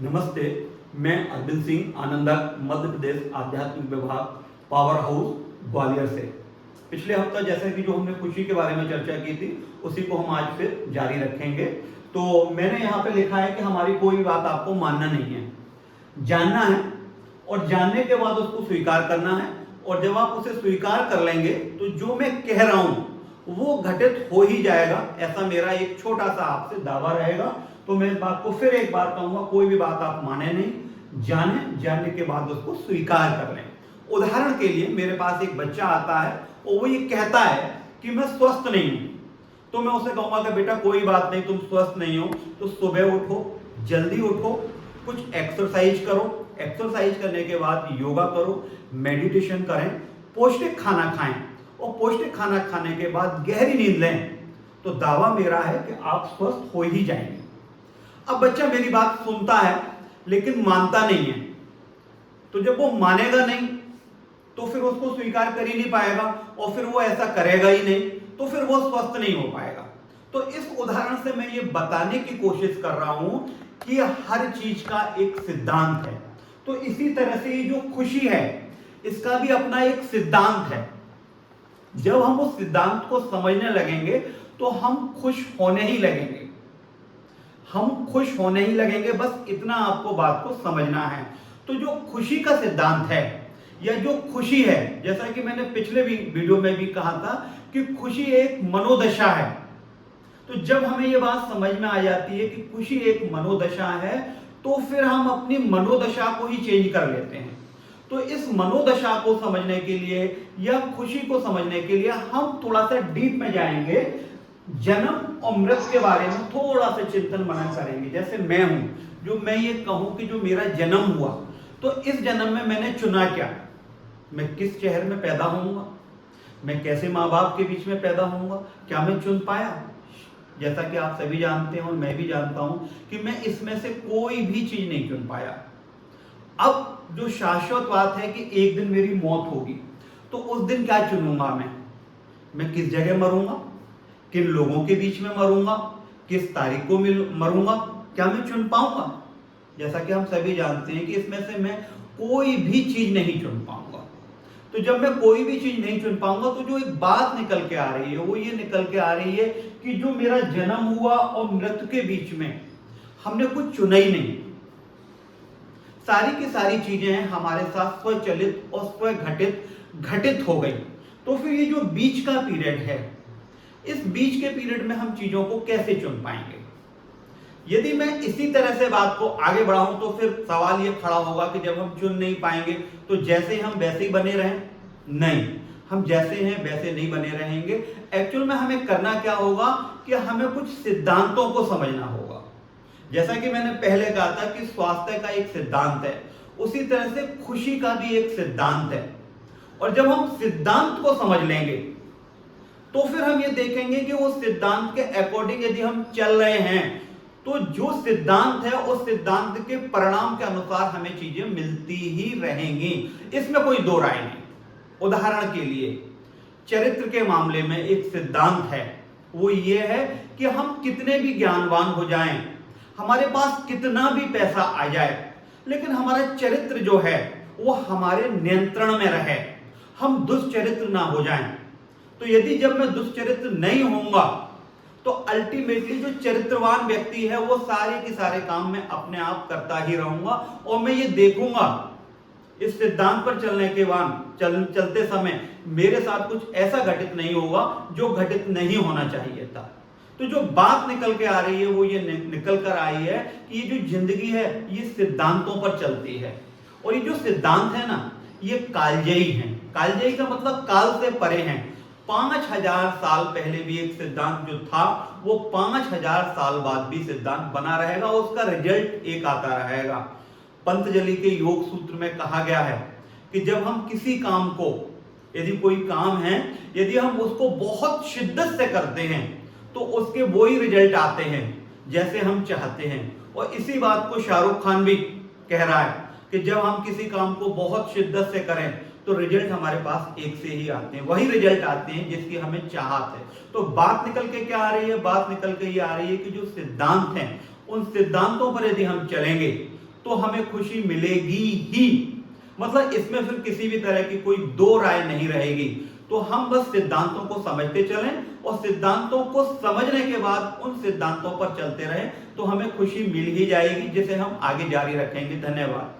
नमस्ते, मैं अरविंद सिंह आनंदक, मध्य प्रदेश आध्यात्मिक विभाग, पावर हाउस ग्वालियर से। पिछले हफ्ता जैसे कि जो हमने खुशी के बारे में चर्चा की थी, उसी को हम आज फिर जारी रखेंगे। तो मैंने यहाँ पे लिखा है कि हमारी कोई बात आपको मानना नहीं है, जानना है, और जानने के बाद उसको स्वीकार करना है। और जब आप उसे स्वीकार कर लेंगे तो जो मैं कह रहा हूँ वो घटित हो ही जाएगा, ऐसा मेरा एक छोटा सा आपसे दावा रहेगा। तो मैं इस बात को फिर एक बार कहूंगा, कोई भी बात आप माने नहीं, जाने, जानने के बाद उसको स्वीकार कर लें। उदाहरण के लिए मेरे पास एक बच्चा आता है और वो ये कहता है कि मैं स्वस्थ नहीं हूं, तो मैं उसे कहूंगा कि बेटा कोई बात नहीं, तुम स्वस्थ नहीं हो तो सुबह उठो, जल्दी उठो, कुछ एक्सरसाइज करो, एक्सरसाइज करने के बाद योगा करो, मेडिटेशन करें, पौष्टिक खाना खाएं, और पौष्टिक खाना खाने के बाद गहरी नींद लें, तो दावा मेरा है कि आप स्वस्थ हो ही जाएंगे। अब बच्चा मेरी बात सुनता है लेकिन मानता नहीं है, तो जब वो मानेगा नहीं तो फिर उसको स्वीकार कर ही नहीं पाएगा, और फिर वो ऐसा करेगा ही नहीं, तो फिर वो स्वस्थ नहीं हो पाएगा। तो इस उदाहरण से मैं ये बताने की कोशिश कर रहा हूं कि हर चीज का एक सिद्धांत है। तो इसी तरह से ये जो खुशी है, इसका भी अपना एक सिद्धांत है। जब हम उस सिद्धांत को समझने लगेंगे तो हम खुश होने ही लगेंगे, हम खुश होने ही लगेंगे। बस इतना आपको बात को समझना है। तो जो खुशी का सिद्धांत है, या जो खुशी है, जैसा कि मैंने पिछले भी वीडियो में भी कहा था कि खुशी एक मनोदशा है। तो जब हमें यह बात समझ में आ जाती है कि खुशी एक मनोदशा है, तो फिर हम अपनी मनोदशा को ही चेंज कर लेते हैं। तो इस मनोदशा को समझने के लिए या खुशी को समझने के लिए हम थोड़ा सा डीप में जाएंगे, जन्म और मृत्यु के बारे में थोड़ा सा चिंतन मनन करेंगे। जैसे मैं हूं, जो मैं ये कहूं कि जो मेरा जन्म हुआ, तो इस जन्म में मैंने चुना क्या, मैं किस शहर में पैदा होऊंगा, मैं कैसे माँ बाप के बीच में पैदा होऊंगा, क्या मैं चुन पाया? जैसा कि आप सभी जानते हैं और मैं भी जानता हूं कि मैं इसमें से कोई भी चीज नहीं चुन पाया। अब जो शाश्वत बात है कि एक दिन मेरी मौत होगी, तो उस दिन क्या चुनूंगा मैं किस जगह मरूंगा, किन लोगों के बीच में मरूंगा, किस तारीख को मरूंगा, क्या मैं चुन पाऊंगा? जैसा कि हम सभी जानते हैं कि इसमें से मैं कोई भी चीज नहीं चुन पाऊंगा। तो जब मैं कोई भी चीज नहीं चुन पाऊंगा, तो जो एक बात निकल के आ रही है वो ये निकल के आ रही है कि जो मेरा जन्म हुआ और मृत्यु के बीच में हमने कुछ चुना ही नहीं। सारी की सारी चीजें हमारे साथ स्वचलित और स्वघटित हो गई। तो फिर ये जो बीच का पीरियड है, इस बीच के पीरियड में हम चीजों को कैसे चुन पाएंगे? यदि मैं इसी तरह से बात को आगे बढ़ाऊं तो फिर सवाल ये खड़ा होगा कि जब हम चुन नहीं पाएंगे तो जैसे हम वैसे ही बने रहें? नहीं, हम जैसे हैं वैसे नहीं बने रहेंगे। एक्चुअल में हमें करना क्या होगा कि हमें कुछ सिद्धांतों को समझना होगा। जैसा कि मैंने पहले कहा था कि स्वास्थ्य का एक सिद्धांत है, उसी तरह से खुशी का भी एक सिद्धांत है। और जब हम सिद्धांत को समझ लेंगे तो फिर हम ये देखेंगे कि उस सिद्धांत के अकॉर्डिंग यदि हम चल रहे हैं, तो जो सिद्धांत है उस सिद्धांत के परिणाम के अनुसार हमें चीजें मिलती ही रहेंगी, इसमें कोई दो राय नहीं। उदाहरण के लिए चरित्र के मामले में एक सिद्धांत है, वो ये है कि हम कितने भी ज्ञानवान हो जाएं, हमारे पास कितना भी पैसा आ जाए, लेकिन हमारा चरित्र जो है वो हमारे नियंत्रण में रहे, हम दुष्चरित्र ना हो जाएं। तो यदि जब मैं दुष्चरित्र नहीं होऊंगा तो अल्टीमेटली जो चरित्रवान व्यक्ति है वो सारे के सारे काम मैं अपने आप करता ही रहूंगा, और मैं ये देखूंगा इस सिद्धांत पर चलने के बाद चलते समय मेरे साथ कुछ ऐसा घटित नहीं होगा जो घटित नहीं होना चाहिए था। तो जो बात निकल के आ रही है वो ये निकल कर आई है कि ये जो जिंदगी है ये सिद्धांतों पर चलती है, और ये जो सिद्धांत है ना, ये कालजयी है। कालजयी का मतलब काल से परे हैं। 5000 साल पहले भी एक सिद्धांत जो था वो 5000 साल बाद भी सिद्धांत बना रहेगा, उसका रिजल्ट एक आता रहेगा। पंतजलि के योग सूत्र में कहा गया है कि जब हम किसी काम को, यदि कोई काम है, यदि हम उसको बहुत शिद्दत से करते हैं तो उसके वो ही रिजल्ट आते हैं जैसे हम चाहते हैं। और इसी बात को शाहरुख खान भी कह रहा है कि जब हम किसी काम को बहुत शिद्दत से करें तो रिजल्ट हमारे पास एक से ही आते हैं, वही रिजल्ट आते हैं जिसकी हमें चाहत है। तो बात निकल के क्या आ रही है? बात निकल के ये आ रही है कि जो सिद्धांत हैं, उन सिद्धांतों पर यदि हम चलेंगे तो हमें खुशी मिलेगी ही। मतलब इसमें फिर किसी भी तरह की कोई दो राय नहीं रहेगी। तो हम बस सिद्धांतों को समझते चलें और सिद्धांतों को समझने के बाद उन सिद्धांतों पर चलते रहें तो हमें खुशी मिल ही जाएगी, जिसे हम आगे जारी रखेंगे। धन्यवाद।